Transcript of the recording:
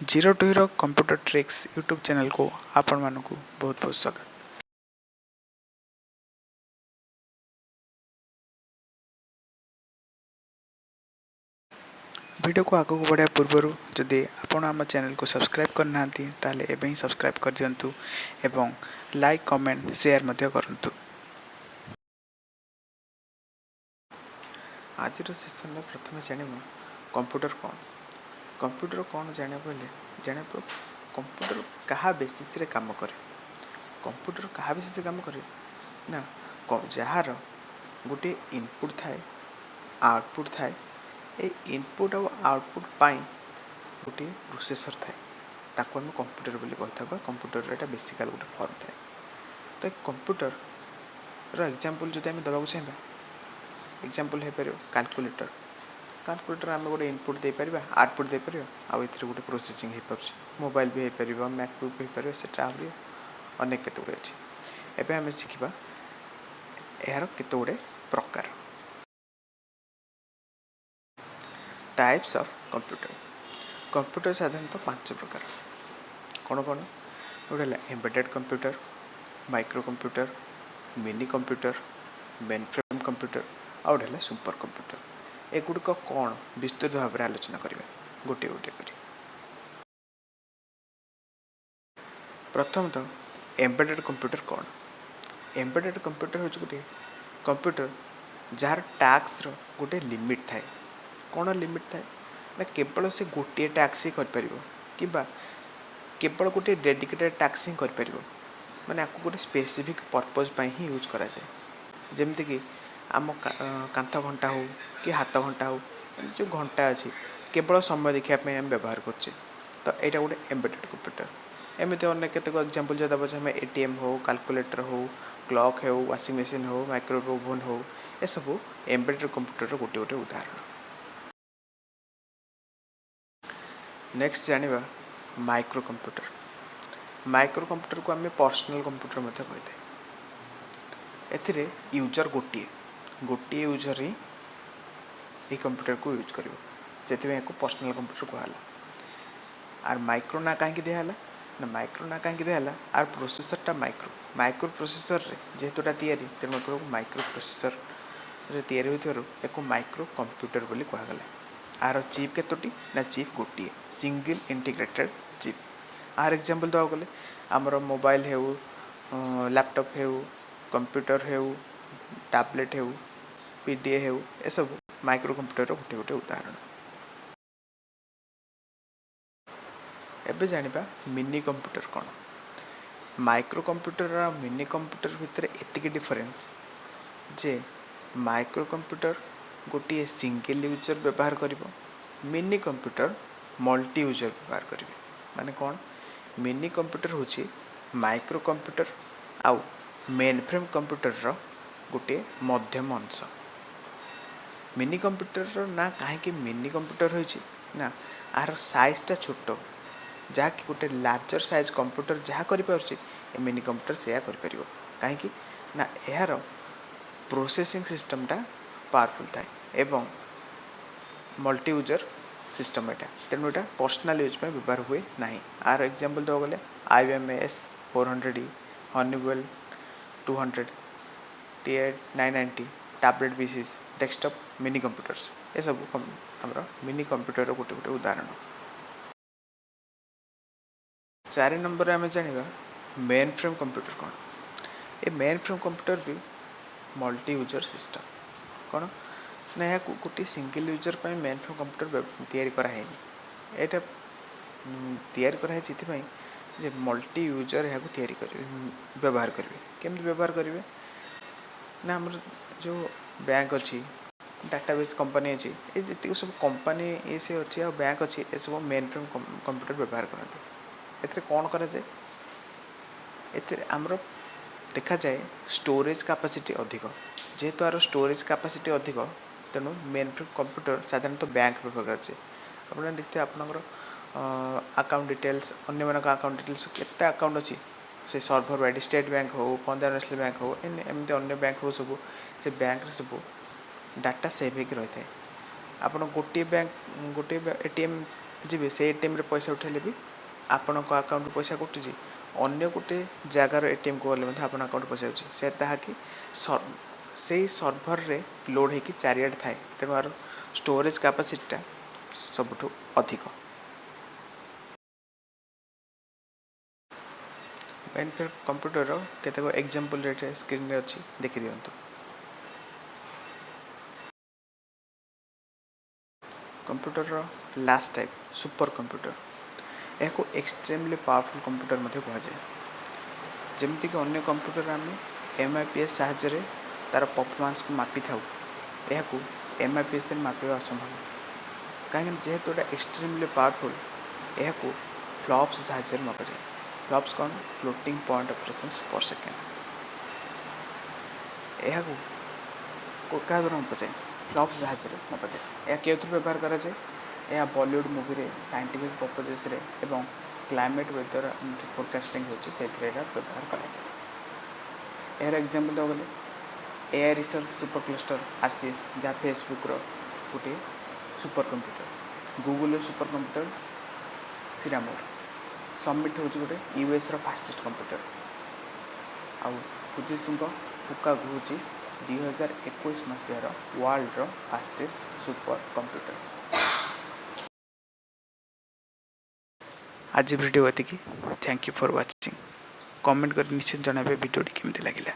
Zero to hero computer tricks YouTube channel को आपण मानक बहुत बहुत स्वागत। वीडियो को आगे बढ़ा पूर्व जदि आपण आम चैनल को सब्सक्राइब करना ताले एवं सब्सक्राइब कर दिंतु एवं लाइक कमेंट शेयर मध्य करंतु। आज सेसन में प्रथम जाना कंप्यूटर कौन जाना जाना कंप्यूटर क्या बेसिस रे काम करे। कंप्यूटर क्या बेसिस काम करे ना जार गोटे इनपुट थाए आउटपुट थाए ए इनपुट और आउटपुट पाई गोटे प्रोसेसर थाए ताको हम कंप्यूटर बोली कही कंप्यूटर एटा बेसिकल गोटे फॉर्म थाए। तो कंप्यूटर रो एग्जांपल जदि आम देवाक चाहिए एग्जांपल हो पार कैलकुलेटर आम गोटे इनपुट दे पार आउटपुट दे पार आउ गोटे प्रोसेसिंग हो पार मोबाइल भी हो पार मैकबुक भी हो पार सेटा आहुरी अनेक केते गुड़े अच्छी। एवं आम शिखा यार केते गुड़े प्रकार टाइप्स ऑफ कंप्यूटर साधारणतः 5 प्रकार कौन कौन गोटे embedded computer micro computer mini computer mainframe computer आउ गोटे सुपर कंप्यूटर। एगुड़िक कौन विस्तृत भाव में आलोचना करें गोटे गोटे कर। प्रथमतः एम्बेडेड कंप्यूटर कौन एम्बेडेड कंप्यूटर हूँ गोटे कंप्यूटर जार टास्क रो गोटे लिमिट थाए। कौन लिमिट थाए ना केवल से गोटे टास्क ही कर केवल गोटे डेडिकेटेड टास्क ही कर माने आपको गोटे स्पेसिफिक पर्पज ही यूज करा जाए। जमती कि आम कांथ घंटा हो कि हाथ घंटा हो जो घंटा अच्छी केवल समय देखापी आम व्यवहार करछे तो यहाँ गोटे एम्बेडेड कंप्यूटर। एमती अनेक केतक एग्जांपल जो देव आम एटीएम हो कैलकुलेटर हो क्लॉक हो वाशिंग मशीन हो माइक्रोवेव ओवन हो ये सब एम्बेडेड कंप्यूटर गोटे गोटे उदाहरण। नेक्स्ट जानिबा माइक्रो कंप्यूटर को आम पर्सनल कंप्यूटर मध्य कही एथिरे यूजर गोटे यूजर ही ये कंप्यूटर को यूज कर से पर्सनल कंप्यूटर कहला। आर माइक्रो ना कहीं दिहला ना माइक्रो ना कहीं दिहला आर प्रोसेसरटा माइक्रो प्रोसेसर रे जेहेतुटा तैयारी तेणु माइक्रो प्रोसेसर रे तैयारी होइथारु एको माइक्रो कंप्यूटर बोली कहगला। आर चिप केतोटी ना चिप गोटे सिंगल इंटीग्रेटेड चिप। आर एग्जांपल दवा गले आमर मोबाइल हो लैपटॉप हो कंप्यूटर हो टैबलेट हो पीडीए हो ये सब माइक्रो कंप्यूटर गोटे गोटे उदाहरण। एबे जानिबा मिनी कंप्यूटर कौन माइक्रो कंप्यूटर और मिनी कंप्यूटर भितर एतिक डिफरेंस जे माइक्रो कंप्यूटर गोटे सिंगल यूजर व्यवहार करिवो मिनी कंप्यूटर मल्टी यूजर व्यवहार करेंगे। माने कौन मिनी कंप्यूटर होची माइक्रो कंप्यूटर आउ मेन फ्रेम कंप्यूटर रो गोटे मध्यम अंश। मिनी कंप्यूटर ना कहीं मिनी कंप्यूटर होची ना आर साइजटा छोट जहाँकि गोटे लार्जर साइज कंप्यूटर जहाँ करें मिनी कंप्यूटर से कर कहीं ना यार प्रोसेसिंग सिस्टमटा पावरफुल थाए एवं मल्टी यूजर सिस्टम एटा तेणु यहाँ पर्सनाल यूज में व्यवहार हुए ना। आर एग्जांपल दो गले IBM S400 Honeywell 200 TI-990 tablet PCs desktop mini computers ये सब आमर मिनी कंप्यूटर गोटे गोटे उदाहरण। 4 नंबर आम जाना मेन फ्रेम कंप्यूटर कौन ये मेन फ्रेम कंप्यूटर भी मल्टी यूजर सिस्टम कौन ना यहाँ गोटे सिंगल यूजर पर मेन फ्रेम कंप्यूटर तैयारी कराई यहाँ तैयारी कराई जे मल्टी यूजर यहाँ तैयारी व्यवहार करेंगे केमती व्यवहार करेंगे ना आमर जो बैंक अच्छी डाटाबेस कंपनी अच्छी ये जी सब कंपनी ये से अच्छी आ बैंक अच्छी ये सब मेन फ्रेम कंप्यूटर व्यवहार करते। ए कौन कराए आमर देखा जाए स्टोरेज कैपेसिटी अधिक जेहेतु आर स्टोरेज कैपेसिटी अधिक तेणु मेन फ्रेम कंप्यूटर साधारणतः बैंक व्यवहार कर आपने देखते आपंकर अकाउंट डिटेल्स अन्य अकाउंट डिटेल्स केते अकाउंट अच्छी से सर्भर वाइड स्टेट बैंक हो पंजाब नेशनल बैंक हो एमती अन्य बैंक हो सब से बैंक सब डाटा सेव होकर रही है। आप गोटे बैंक गोटे एटीएम ଯିବେ ସେ ATM ରେ पैसा उठेले भी ଆପଣଙ୍କ ଆକାଉଣ୍ଟରୁ पैसा କଟୁଛି, ଅନ୍ୟ ଗୋଟେ ଜାଗାର ATM କୁ ଗଲେ ମଧ୍ୟ ଆପଣ ଆକାଉଣ୍ଟ पैसा ଯାଉଛି, ସେ ତାହାକି ସେଇ ସର୍ଭରରେ ଲୋଡ୍ ହେଇକି ଚାରିଆଡ଼େ ଥାଏ, ତେଣୁ ଆର ଷ୍ଟୋରେଜ୍ କାପାସିଟିଟା ସବୁଠୁ ଅଧିକ। मेन कंप्यूटर केतेक एग्जांपल एटे स्क्रीन रे अच्छी देखि दियंतु। Computer last type super computer, यह एक्सट्रीमली पावरफुल कंप्यूटर मध्य कह जाए। जमती कि अन्य कंप्यूटर आम MIPS साहाय्य तार परफॉर्मेंस को मापी था, यह MIPS मापिबा असंभव, कहीं जेहेतु एटा एक्सट्रीमली पावरफुल, यह फ्लॉप्स साहाय्य मापा जाए। फ्लॉप्स कौन? फ्लोटिंग पॉइंट ऑपरेशंस पर सेकेंड। यह क्या द्वारा मापा जाए? फ्लॉप्स साहाय्य मापा जाए। यह क्यों व्यवहार करा जाए? यह बॉलीवुड मूवी रे साइंटिफिक पर्पजेस रे एवं क्लाइमेट वेदर जो फोरकास्टिंग होची से व्यवहार करा जाए। यार एग्जांपल दो गले AI research super cluster RCS जहाँ फेसबुक रो गोटे super computer, Google super computer सिरामोर, सबमिट होची गोटे US रो फास्टेस्ट कंप्यूटर, आउ फुजिसु फुकागु होची 2021 मसीहार वर्ल्ड रो फास्टेस्ट सुपर कंप्यूटर। आज वीडियो एतिकी, thank you for watching. Comment कर निश्चित जनाबे वीडियो केमती लगिला।